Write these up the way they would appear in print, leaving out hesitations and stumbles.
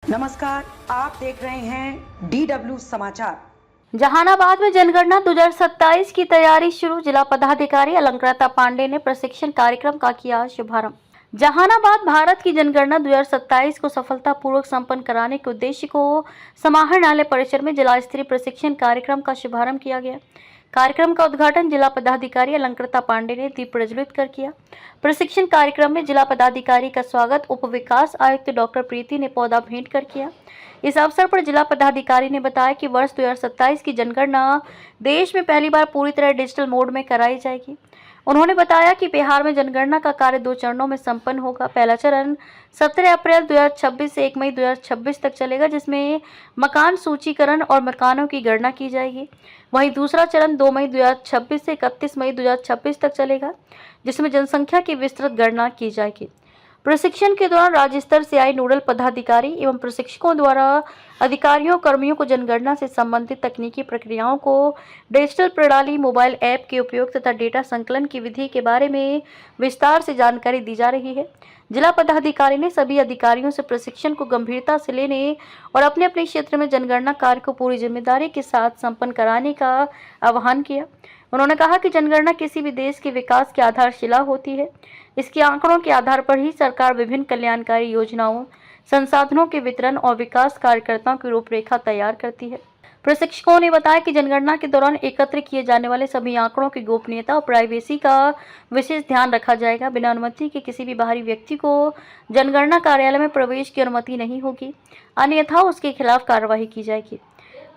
नमस्कार, आप देख रहे हैं DW समाचार। जहानाबाद में जनगणना 2027 की तैयारी शुरू। जिला पदाधिकारी अलंकृता पांडे ने प्रशिक्षण कार्यक्रम का किया शुभारंभ। जहानाबाद भारत की जनगणना 2027 को सफलतापूर्वक संपन्न कराने के उद्देश्य को समाहरणालय परिसर में जिला स्तरीय प्रशिक्षण कार्यक्रम का शुभारंभ किया गया। कार्यक्रम का उद्घाटन जिला पदाधिकारी अलंकृता पांडे ने दीप प्रज्वलित कर किया। प्रशिक्षण कार्यक्रम में जिला पदाधिकारी का स्वागत उप विकास आयुक्त डॉक्टर प्रीति ने पौधा भेंट कर किया। इस अवसर पर जिला पदाधिकारी ने बताया कि वर्ष 2027 की जनगणना देश में पहली बार पूरी तरह डिजिटल मोड में कराई जाएगी। उन्होंने बताया कि बिहार में जनगणना का कार्य 2 चरणों में संपन्न होगा। पहला चरण 17 अप्रैल 2026 से 1 मई 2026 तक चलेगा, जिसमें मकान सूचीकरण और मकानों की गणना की जाएगी। वहीं दूसरा चरण 2 मई 2026 से 31 मई 2026 तक चलेगा, जिसमें जनसंख्या की विस्तृत गणना की जाएगी। प्रशिक्षण के दौरान राज्य स्तर से आए नोडल पदाधिकारी एवं प्रशिक्षकों द्वारा अधिकारियों कर्मियों को जनगणना से संबंधित तकनीकी प्रक्रियाओं को, डिजिटल प्रणाली, मोबाइल ऐप के उपयोग तथा डेटा संकलन की विधि के बारे में विस्तार से जानकारी दी जा रही है। जिला पदाधिकारी ने सभी अधिकारियों से प्रशिक्षण को गंभीरता से लेने और अपने अपने क्षेत्र में जनगणना कार्य को पूरी जिम्मेदारी के साथ संपन्न कराने का आह्वान किया। उन्होंने कहा कि जनगणना किसी भी देश के विकास की आधारशिला होती है। इसके आंकड़ों के आधार पर ही सरकार विभिन्न कल्याणकारी योजनाओं, संसाधनों के वितरण और विकास कार्यकर्ताओं की रूपरेखा तैयार करती है। प्रशिक्षकों ने बताया कि जनगणना के दौरान एकत्र किए जाने वाले सभी आंकड़ों की गोपनीयता और प्राइवेसी का विशेष ध्यान रखा जाएगा। बिना अनुमति के किसी भी बाहरी व्यक्ति को जनगणना कार्यालय में प्रवेश की अनुमति नहीं होगी, अन्यथा उसके खिलाफ कार्रवाई की जाएगी।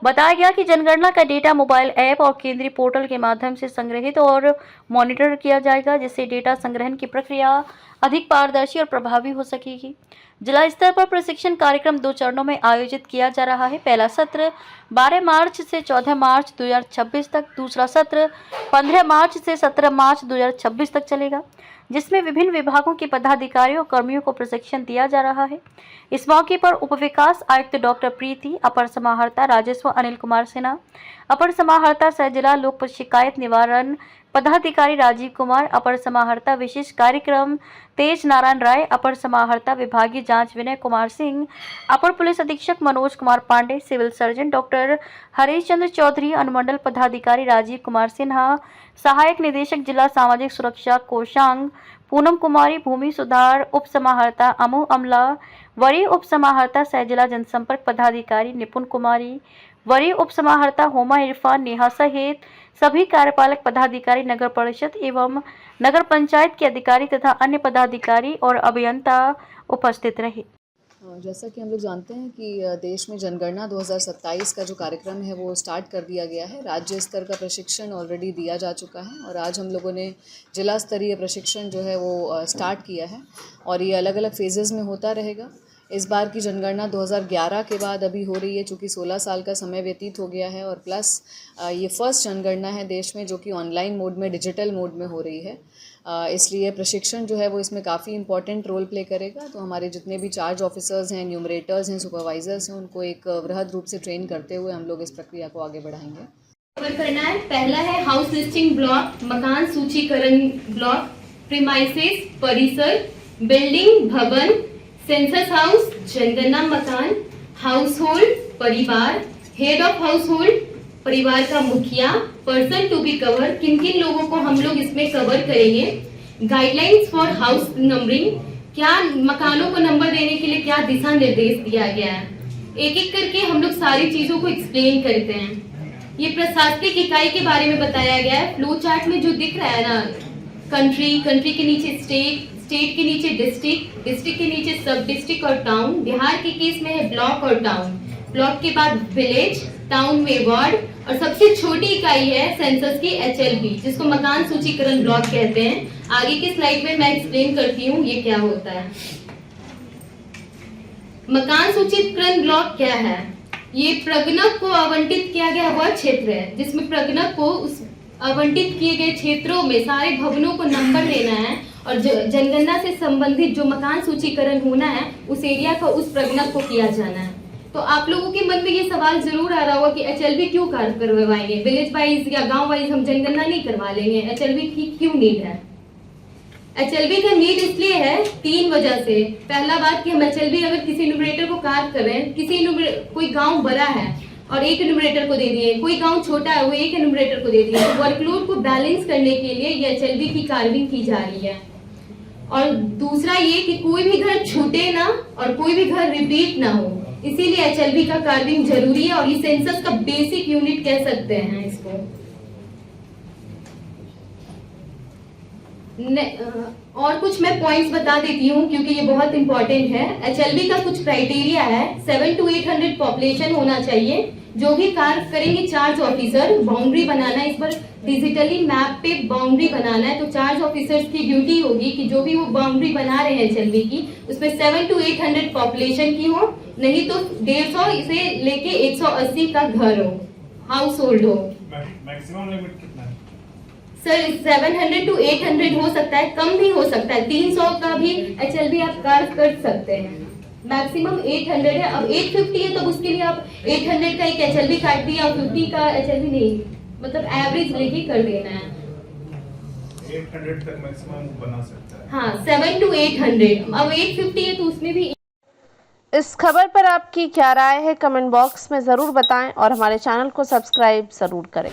बताया गया कि जनगणना का डेटा मोबाइल ऐप और केंद्रीय पोर्टल के माध्यम से संग्रहित और मॉनिटर किया जाएगा, जिससे डेटा संग्रहण की प्रक्रिया अधिक पारदर्शी और प्रभावी हो सकेगी। जिला स्तर पर प्रशिक्षण कार्यक्रम 2 चरणों में आयोजित किया जा रहा है। पहला सत्र 12 मार्च से 14 मार्च 2026 तक, दूसरा सत्र 15 मार्च से 17 मार्च 2026 तक चलेगा, जिसमें विभिन्न विभागों के पदाधिकारियों और कर्मियों को प्रशिक्षण दिया जा रहा है। इस मौके पर उप विकास आयुक्त डॉक्टर प्रीति, अपर समाहर्ता राजस्व अनिल कुमार सिन्हा, अपर समाहर्ता सह जिला लोक शिकायत निवारण पदाधिकारी राजीव कुमार, अपर समाहर्ता विशेष कार्यक्रम तेज नारायण राय, अपर समाहर्ता विभागीय जांच विनय कुमार सिंह, अपर पुलिस अधीक्षक Manoj Kumar Pandey, civil surgeon doctor Harish Chandra Chaudhary, अनुमंडल पदाधिकारी राजीव कुमार सिन्हा, सहायक निदेशक जिला सामाजिक सुरक्षा कोषांग पूनम कुमारी, भूमि सुधार उप समाहर्ता अमू अमला, वरीय उप समाहर्ता सह जिला जनसंपर्क पदाधिकारी निपुण कुमारी, वरीय उप समाहर्ता होमा इरफान नेहा सहित सभी कार्यपालक पदाधिकारी, नगर परिषद एवं नगर पंचायत के अधिकारी तथा अन्य पदाधिकारी और अभियंता उपस्थित रहे। जैसा कि हम लोग जानते हैं कि देश में जनगणना 2027 का जो कार्यक्रम है वो स्टार्ट कर दिया गया है। राज्य स्तर का प्रशिक्षण ऑलरेडी दिया जा चुका है और आज हम लोगों ने जिला स्तरीय प्रशिक्षण जो है वो स्टार्ट किया है और ये अलग अलग फेजेज़ में होता रहेगा। इस बार की जनगणना 2011 के बाद अभी हो रही है, चूँकि 16 साल का समय व्यतीत हो गया है और प्लस ये फर्स्ट जनगणना है देश में जो कि ऑनलाइन मोड में, डिजिटल मोड में हो रही है। इसलिए प्रशिक्षण जो है वो इसमें काफ़ी इंपॉर्टेंट रोल प्ले करेगा। तो हमारे जितने भी चार्ज ऑफिसर्स हैं, न्यूमरेटर्स हैं, सुपरवाइजर्स हैं, उनको एक वृहद रूप से ट्रेन करते हुए हम लोग इस प्रक्रिया को आगे बढ़ाएंगे। करना है। पहला है हाउस लिस्टिंग ब्लॉक, मकान सूचीकरण ब्लॉक, प्रीमाइसेस परिसर, बिल्डिंग भवन, सेंसस हाउस, जनगणना मकान, हाउस होल्ड परिवार, हेड ऑफ हाउस होल्ड परिवार का मुखिया, पर्सन टू बी कवर, किन किन लोगों को हम लोग इसमें कवर करेंगे, गाइडलाइंस फॉर हाउस नंबरिंग, क्या मकानों को नंबर देने के लिए क्या दिशा निर्देश दिया गया है। एक एक करके हम लोग सारी चीजों को एक्सप्लेन करते हैं। ये प्रशासनिक इकाई के बारे में बताया गया है। फ्लो चार्ट में जो दिख रहा है ना, कंट्री, कंट्री के नीचे स्टेट, स्टेट के नीचे डिस्ट्रिक्ट, डिस्ट्रिक्ट के नीचे सब डिस्ट्रिक्ट और टाउन। बिहार के केस में है ब्लॉक और टाउन, ब्लॉक के बाद विलेज, टाउन में वार्ड और सबसे छोटी इकाई है सेंसस की HLB, जिसको मकान सूचीकरण ब्लॉक कहते हैं। आगे की स्लाइड में मैं एक्सप्लेन करती हूँ ये क्या होता है। मकान सूचीकरण ब्लॉक क्या है? ये प्रगणक को आवंटित किया गया वह क्षेत्र है जिसमें प्रगणक को उस आवंटित किए गए क्षेत्रों में सारे भवनों को नंबर देना है और जनगणना से संबंधित जो मकान सूचीकरण होना है उस एरिया का उस प्रगणक को किया जाना है। तो आप लोगों के मन में ये सवाल जरूर आ रहा होगा कि HLB क्यों करवाएंगे, विलेज वाइज या गांव वाइज हम जनगणना नहीं करवा लेंगे, HLB की क्यों नीड है? HLB का नीड इसलिए है 3 वजह से। पहला बात कि हम HLB अगर किसी न्यूमरेटर को कार्व कर रहे हैं, कोई गांव बड़ा है और एक न्यूमरेटर को दे दिए, कोई गांव छोटा है वो एक न्यूमरेटर को दे दिए, तो वर्कलोड को बैलेंस करने के लिए ये HLB की कार्विंग की जा रही है। और दूसरा ये कि कोई भी घर छूटे ना और कोई भी घर रिपीट ना हो, इसीलिए HLB का कार्विंग जरूरी है और ये सेंसस का बेसिक यूनिट कह सकते हैं इसको। और कुछ मैं पॉइंट्स बता देती हूँ क्योंकि ये बहुत इंपॉर्टेंट है। HLB का कुछ क्राइटेरिया है, 700 to 800 पॉपुलेशन होना चाहिए। जो भी कार्य करेंगे चार्ज ऑफिसर, बाउंड्री बनाना है, इस पर डिजिटली मैप पे बाउंड्री बनाना है, तो चार्ज ऑफिसर्स की ड्यूटी होगी कि जो भी वो बाउंड्री बना रहे हैं HLB की, उसमें 700 to 800 पॉपुलेशन की हो, नहीं तो 150 से लेके 180 का घर हो, हाउस होल्ड हो। मैक्सिमम लिमिट कितना है सर? 700 to 800 हो सकता है, कम भी हो सकता है, 300 का भी HLB आप कार्य कर सकते हैं। मैक्सिमम 800 है। अब 850 है तो उसके लिए आप 800 का एक HLB काट दिया और 50 का HLB नहीं, मतलब एवरेज लेके कर देना है। 800 तक मैक्सिमम बना सकता है। हाँ, 7 to 800। अब 850 है तो उसमें भी। इस खबर पर आपकी क्या राय है, कमेंट बॉक्स में ज़रूर बताएं और हमारे चैनल को सब्सक्राइब ज़रूर करें।